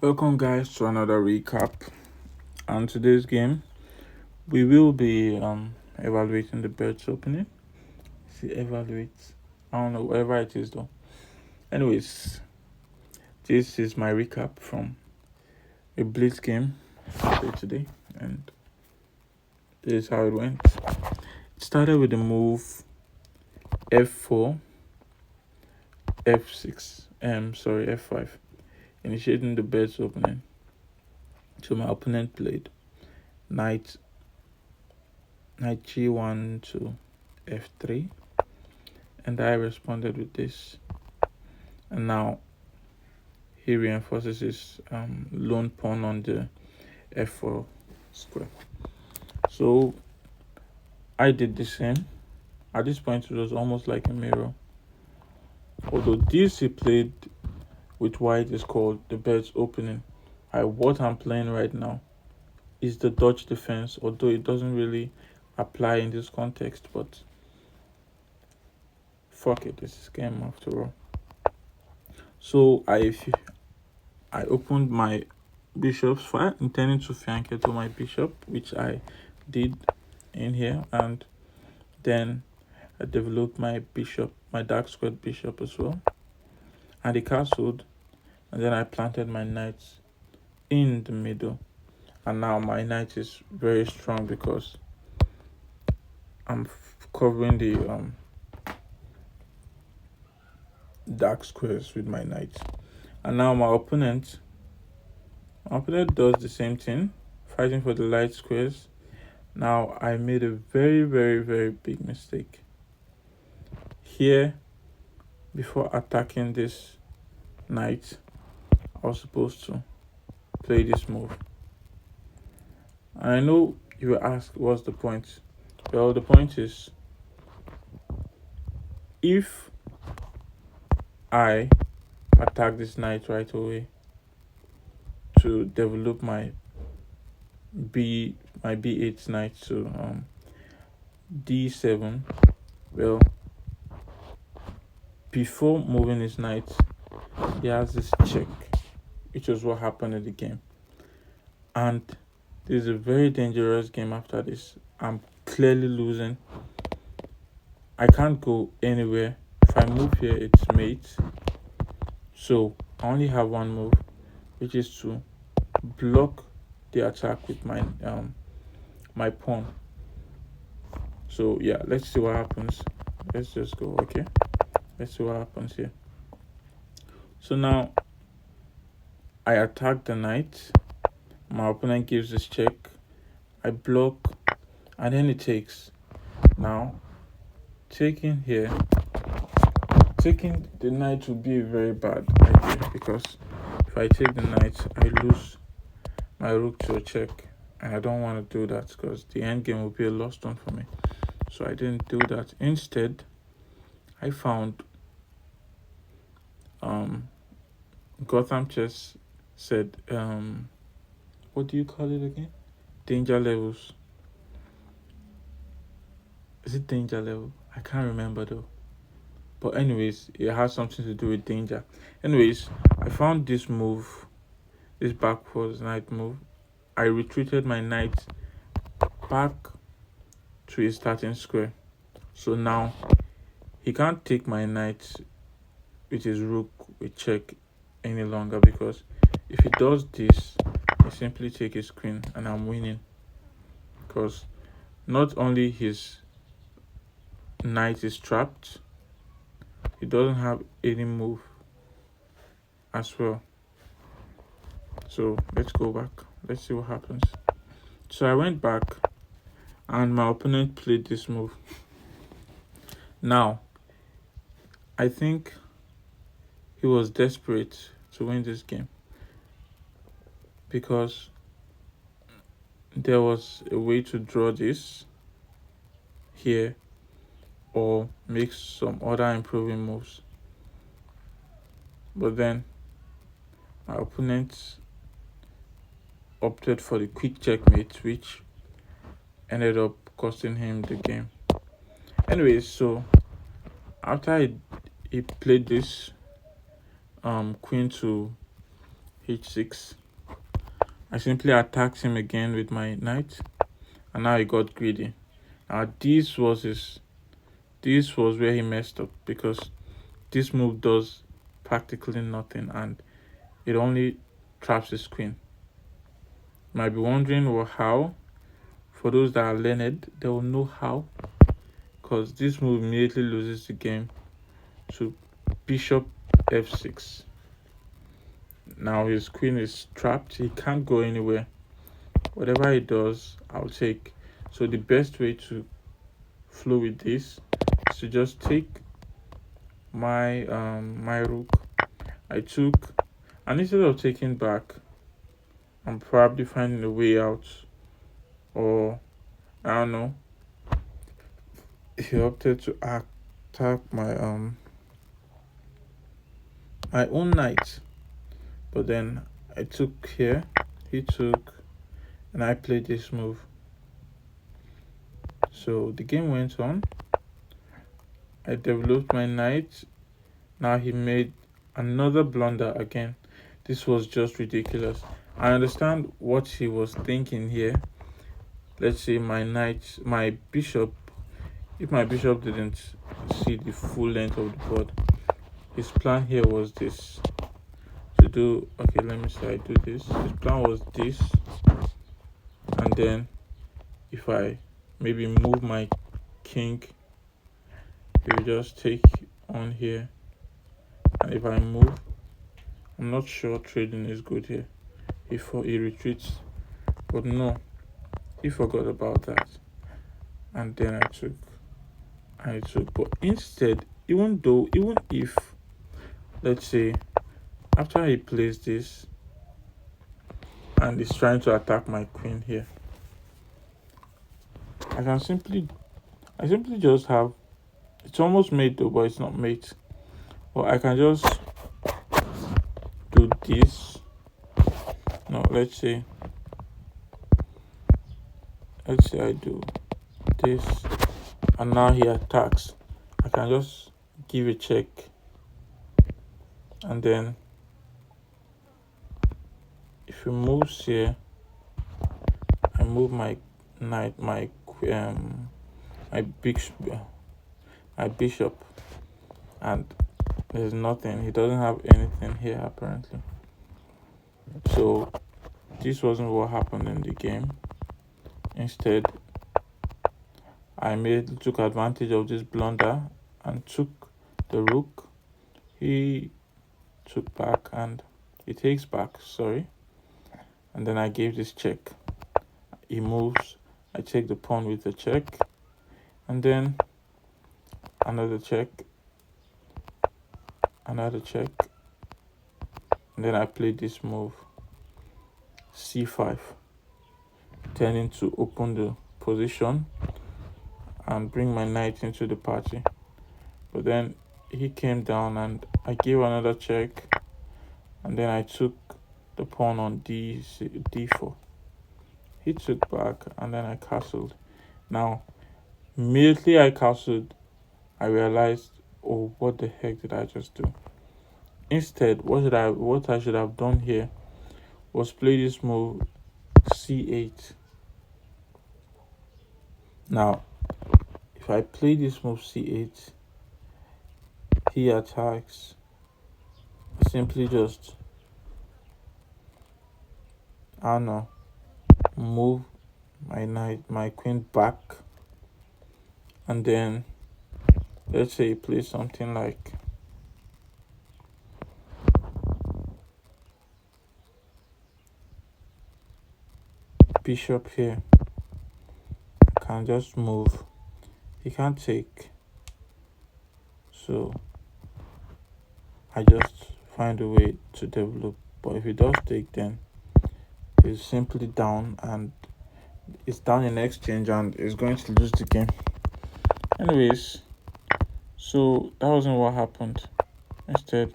Welcome, guys, to another recap. And today's game, we will be evaluating the bird's opening. See, evaluate. I don't know, whatever it is, though. Anyways, this is my recap from a Blitz game I played today, and this is how it went. It started with the move f4, f6, f5, initiating the bird's opening. So my opponent played knight g1 to f3, and I responded with this. And now he reinforces his lone pawn on the f4 square. So I did the same. At this point, it was almost like a mirror. Although this he played with white is called the bird's opening. What I'm playing right now is the Dutch defense, although it doesn't really apply in this context, but fuck it, this is game after all. So I opened my bishop's file, intending to fianchetto my bishop, which I did in here, and then I developed my bishop, my dark squared bishop as well, and he castled, and then I planted my knights in the middle, and now my knight is very strong because I'm covering the dark squares with my knight, and now my opponent does the same thing, fighting for the light squares. Now I made a very, very, very big mistake here. Before attacking this knight, I was supposed to play this move. I know you will ask, what's the point? Well, the point is, if I attack this knight right away to develop my b8 knight to d7, well, before moving his knight, he has this check, which was what happened in the game. And this is a very dangerous game after this. I'm clearly losing. I can't go anywhere. If I move here, it's mate. So I only have one move, which is to block the attack with my pawn. So yeah, let's see what happens. Let's just go, okay? Let's see what happens here. So now I attack the knight. My opponent gives this check. I block, and then it takes. Now taking the knight would be a very bad idea, because if I take the knight, I lose my rook to a check, and I don't want to do that because the end game will be a lost one for me. So I didn't do that. Instead, I found Gotham Chess said, what do you call it again? Danger levels. Is it danger level? I can't remember though. But anyways, it has something to do with danger. Anyways, I found this move, this backwards knight move. I retreated my knight back to his starting square. So now he can't take my knight with his rook with check any longer, because if he does this, I simply take his queen and I'm winning, because not only his knight is trapped, he doesn't have any move as well. So let's go back. Let's see what happens. So I went back and my opponent played this move. Now, I think he was desperate to win this game, because there was a way to draw this here or make some other improving moves. But then my opponent opted for the quick checkmate, which ended up costing him the game. Anyways, so after he played this queen to h6. I simply attacked him again with my knight, and now he got greedy. Now this was where he messed up, because this move does practically nothing and it only traps his queen. You might be wondering, well, how? For those that are learned, they will know how, because this move immediately loses the game to bishop f6. Now his queen is trapped, he can't go anywhere. Whatever he does, I'll take. So the best way to flow with this is to just take my rook. I took, and instead of taking back, I'm probably finding a way out, or I don't know. He opted to attack my own knight, but then I took here, he took, and I played this move. So the game went on. I developed my knight. Now he made another blunder again. This was just ridiculous. I understand what he was thinking here. Let's say my bishop, if my bishop didn't see the full length of the board, his plan here was this. To do, okay, let me say I do this. His plan was this, and then if I maybe move my king, he will just take on here, and if I move, I'm not sure trading is good here. If he retreats, but no, he forgot about that, and then I took. But instead, even if, let's say, after he plays this and he's trying to attack my queen here, I simply just have, it's almost mate though, but it's not mate. Or I can just do this. No, let's say I do this, and now he attacks. I can just give a check, and then if he moves here, I move my knight, my bishop, and there's nothing. He doesn't have anything here apparently. So this wasn't what happened in the game. Instead, I took advantage of this blunder and took the rook. He took back, and he takes back, sorry. And then I gave this check. He moves, I take the pawn with the check, and then another check, and then I played this move, c5, tending to open the position and bring my knight into the party. But then he came down and I gave another check, and then I took the pawn on d4. He took back, and then I castled. Now immediately I castled, I realized, oh, what the heck did I just do? Instead, what I should have done here was play this move c8. Now if I play this move c8, he attacks. I simply just, I don't know, move my queen back, and then let's say he plays something like bishop here. I can just move. He can't take, so I just find a way to develop. But if he does take, then he's simply down, and it's down in exchange, and is going to lose the game. Anyways, so that wasn't what happened. Instead,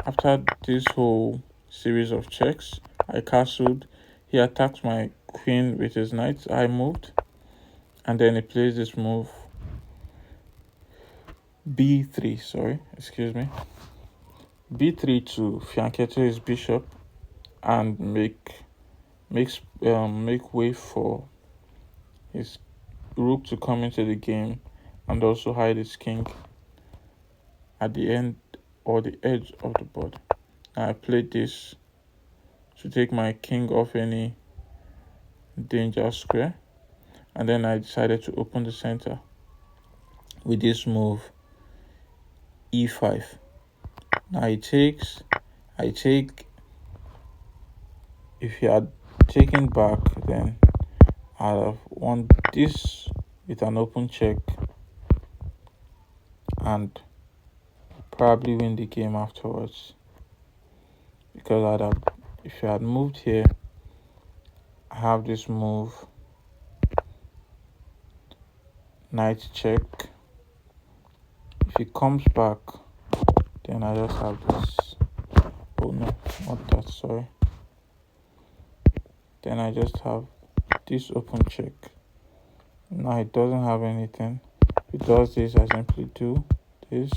after this whole series of checks, I castled. He attacked my queen with his knight. I moved, and then he plays this move b3. Sorry, excuse me. b3 to fianchetto his bishop and make way for his rook to come into the game and also hide his king at the end or the edge of the board. Now I played this to take my king off any danger square, and then I decided to open the center with this move e5. Now I take. If he had taken back, then I'd have won this with an open check and probably win the game afterwards, because if he had moved here, I have this move knight check. If he comes back, then I just have this. Oh no, not that, sorry. Then I just have this open check. Now it doesn't have anything. If it does this, I simply do this.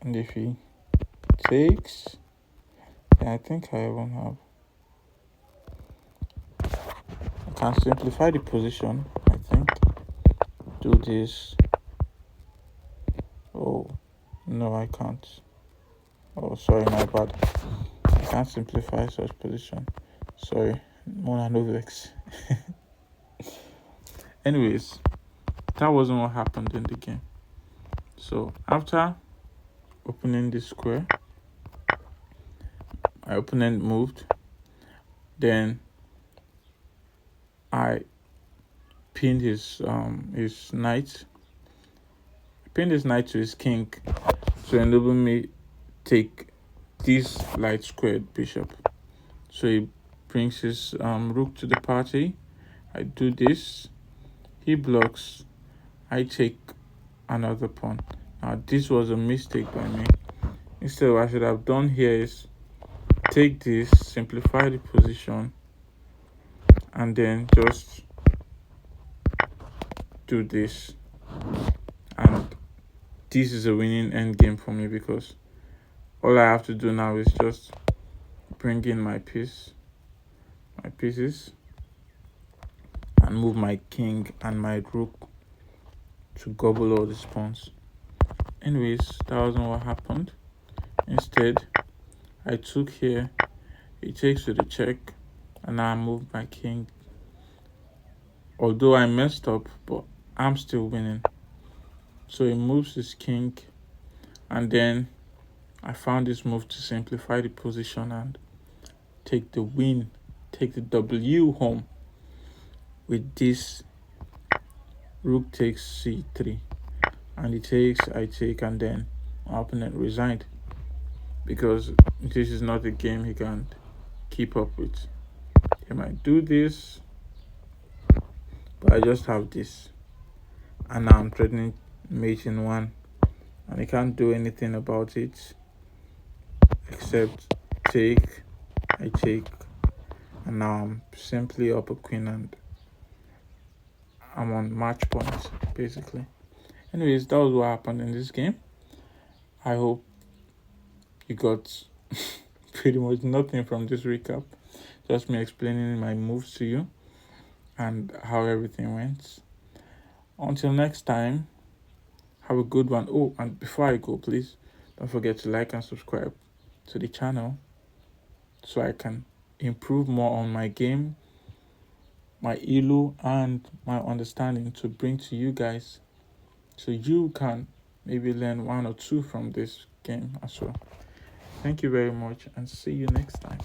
And if he takes, then I think I even have. I can simplify the position, I think. Do this. Oh, no, I can't. Oh, sorry, my bad. I can't simplify such position. Sorry, Mona Novex. Anyways, that wasn't what happened in the game. So after opening this square, my opponent moved. Then I pinned his knight. I pinned his knight to his king to enable me take this light squared bishop. So he brings his rook to the party. I do this. He blocks. I take another pawn. Now this was a mistake by me. Instead, what I should have done here is take this, simplify the position, and then just do this. And this is a winning endgame for me, because all I have to do now is just bring in my pieces, and move my king and my rook to gobble all the pawns. Anyways, that wasn't what happened. Instead, I took here, he takes to the check, and now I move my king. Although I messed up, but I'm still winning. So he moves his king, and then I found this move to simplify the position and take the win, take the W home with this rook takes c3. And he takes, I take, and then my opponent resigned, because this is not a game he can keep up with. He might do this, but I just have this. And now I'm threatening mate in one, and he can't do anything about it except take, I take, and now I'm simply up a queen and I'm on match points basically. Anyways, that was what happened in this game. I hope you got pretty much nothing from this recap, just me explaining my moves to you and how everything went. Until next time, have a good one. Oh, and before I go, please don't forget to like and subscribe to the channel so I can improve more on my game, my ELO, and my understanding to bring to you guys, so you can maybe learn one or two from this game as well. Thank you very much, and see you next time.